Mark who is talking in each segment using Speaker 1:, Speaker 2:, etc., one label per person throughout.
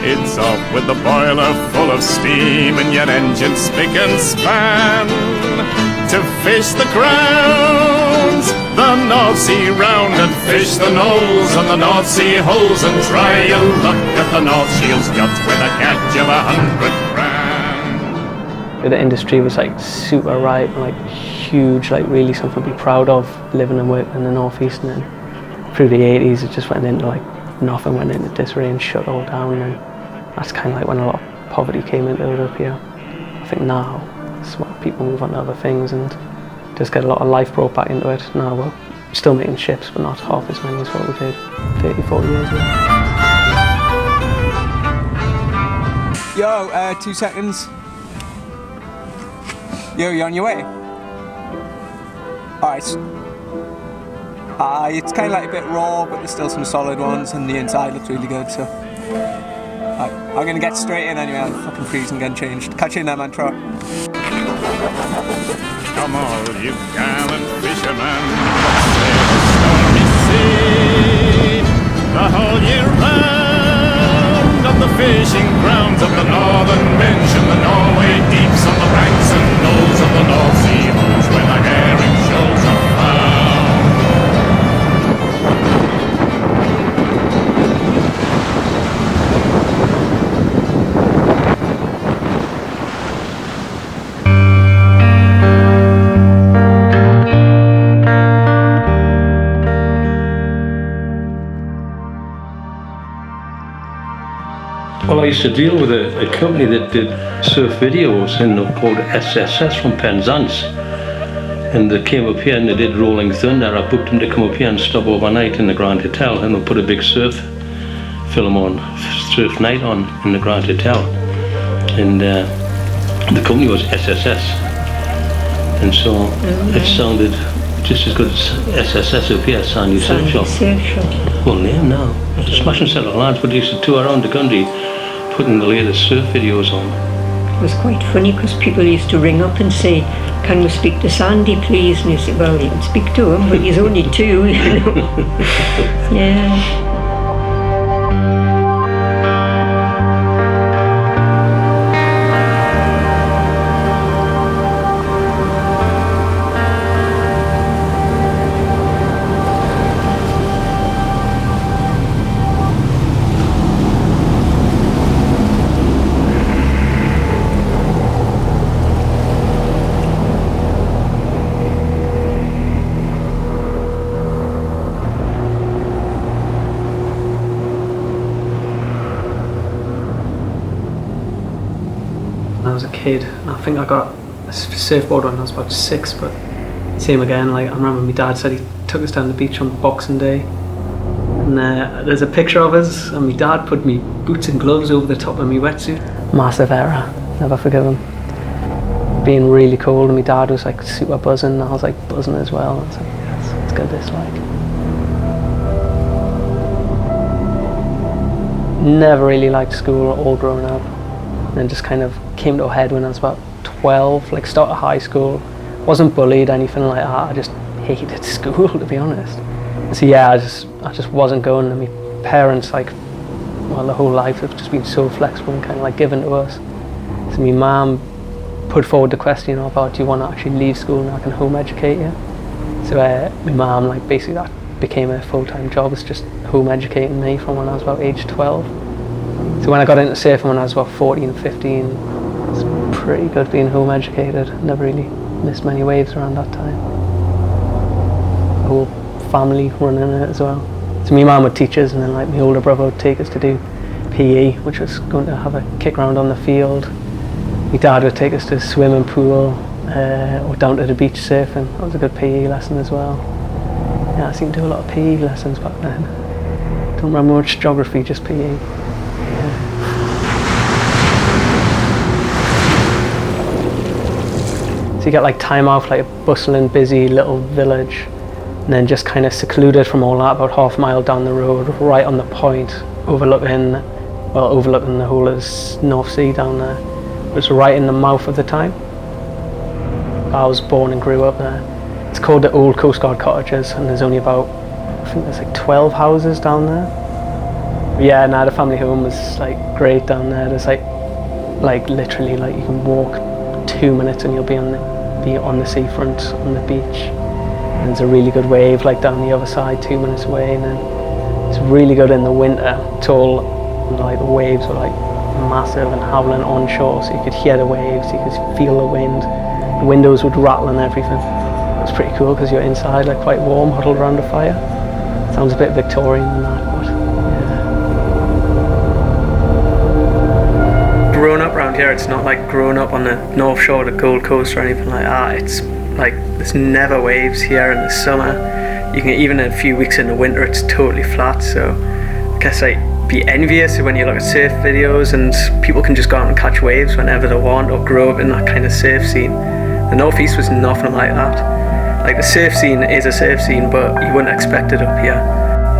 Speaker 1: It's off with the boiler full of steam and your engine spick and span to fish the crowns, the North Sea round, and fish the knolls and the North Sea holes, and try your luck at the North Shields yacht with a catch of 100 grand.
Speaker 2: The industry was like super ripe, like huge, like really something to be proud of, living and working in the North East. And then through the 80s it just went into like nothing, went into disarray and shut all down, and that's kind of like when a lot of poverty came into it up here. I think now it's what people move on to other things and just get a lot of life brought back into it. Now we're still making ships, but not half as many as what we did 30, 40 years ago.
Speaker 3: Yo, 2 seconds. Yo, you on your way? Alright. It's kind of like a bit raw, but there's still some solid ones, and the inside looks really good, so... Right, I'm gonna get straight in anyway, I'm fucking freezing, getting changed. Catch you in there, man, trot.
Speaker 1: Come all you gallant fishermen, sail the stormy sea, the whole year round on the fishing grounds of the Northern Bench and the Norway deeps, on the banks and knolls of the North Sea holes where the herring shoals are found.
Speaker 4: Well, I used to deal with a company that did surf videos called SSS from Penzance, and they came up here and they did Rolling Thunder. I booked them to come up here and stop overnight in the Grand Hotel, and we put a big surf film on, surf night on in the Grand Hotel, and the company was SSS, and so it sounded just as good as SSS up here, Sandy Surf Shop. Well, name now. It's a smashing set of lads, but they used to tour around the country putting the latest surf videos on.
Speaker 5: It was quite funny because people used to ring up and say, "Can we speak to Sandy, please?" And you say, "Well, you can speak to him, but he's only 2, you know." Yeah.
Speaker 2: When I was a kid, I think I got a surfboard when I was about 6, but same again, like I remember my dad said he took us down the beach on Boxing Day, and there's a picture of us, and my dad put me boots and gloves over the top of my wetsuit. Massive error, never forgive him. Being really cold, and my dad was like super buzzing, and I was like buzzing as well. I was like, yes, let's go this like. Never really liked school all growing up. And then just kind of came to a head when I was about 12, like started high school. Wasn't bullied, anything like that. I just hated school, to be honest. So yeah, I just wasn't going. And my parents, like, well, the whole life have just been so flexible and kind of like given to us. So my mum put forward the question of, "Oh, do you want to actually leave school and I can home educate you?" So my mum, like, basically that became a full-time job. It's just home educating me from when I was about age 12. So when I got into surfing when I was about 14, 15, it was pretty good being home educated. Never really missed many waves around that time. The whole family running it as well. So my mum would teach us, and then like my older brother would take us to do PE, which was going to have a kick around on the field. My dad would take us to the swimming pool or down to the beach surfing. That was a good PE lesson as well. Yeah, I seemed to do a lot of PE lessons back then. Don't remember much geography, just PE. So you get like time off, like a bustling, busy little village, and then just kind of secluded from all that, about half a mile down the road, right on the point, overlooking the whole of the North Sea down there. It was right in the mouth of the Tyne. I was born and grew up there. It's called the Old Coast Guard Cottages, and there's only about, I think there's like 12 houses down there. Yeah, now the family home is like great down there. There's like literally like you can walk 2 minutes and you'll be on the seafront on the beach. And there's a really good wave like down the other side 2 minutes away, and then it's really good in the winter. It's all like the waves are like massive and howling onshore, so you could hear the waves, you could feel the wind. The windows would rattle and everything. It's pretty cool because you're inside like quite warm, huddled around a fire. Sounds a bit Victorian than that, but yeah. Growing up around here, it's not like growing up on the North Shore of the Gold Coast or anything like that. It's like there's never waves here in the summer. You can even in a few weeks in the winter it's totally flat, so I guess like be envious when you look at surf videos and people can just go out and catch waves whenever they want or grow up in that kind of surf scene. The Northeast was nothing like that. Like the surf scene is a surf scene, but you wouldn't expect it up here.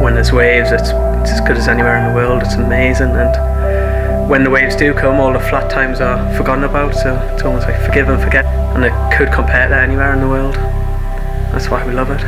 Speaker 2: When there's waves, it's as good as anywhere in the world. It's amazing, and when the waves do come, all the flat times are forgotten about, so it's almost like forgive and forget, and it could compare to anywhere in the world. That's why we love it.